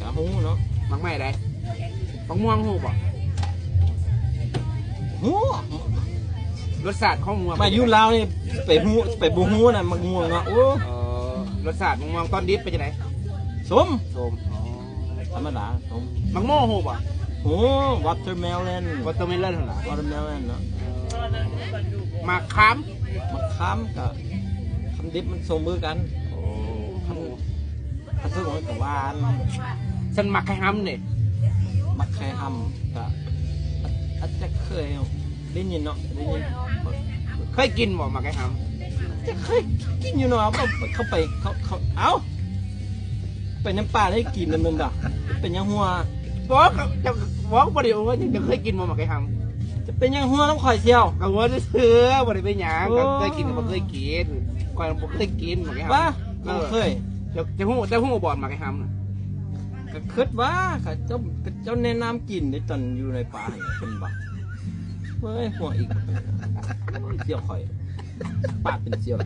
ะหูเนาะมักไม่ได้มักม่วงหูป่ะหูรสชาติของม่วงมาอยู่ลาวนี่ไปบูหูน่ะมักม่วงเนาะโอ้รสชาติมักม่วงตอนดิบเป็นยังไงส้มธรรมดาส้มมักโม่หูป่ะโอ้วอเตอร์เมลอนวอเตอร์เมลอนเหรอวอเตอร์เมลอนเนาะมาค้ำกับคำดิบมันส่งมือกันคำซึ่งมันกับหวานฉันมักไข่ห้ำเนี่ยมักไข่ห้ำก็อาจจะเคยได้ยินเนาะได้ยินเคยกินบ่มักไข่ห้ำจะเคยกินอยู่เนาะเขาไปเขาเอ้าไปน้ำปลาได้กินแล้วมันด่ะเป็นยังหัวบอกบ่ได้ว่าจะเคยกินบ่มักไข่ห้ำจะเป็นยังหัวน้ำข่อยเชียวก็ว่าจะซื้อบ่ได้ไปหยังก็เคยกินบ่เคยกินก่อนบ่เคยกินมักไข่ห้ำว่าเคยจะหูบ่มักไข่ห้ำน่ะก็คิดว่าค่ะเจ้าแนะนำกินในตอนอยู่ในป่าเป็นบ่เฮ้ยหัวอีกเสี่ยวข่อยปากเป็นเสี่ยว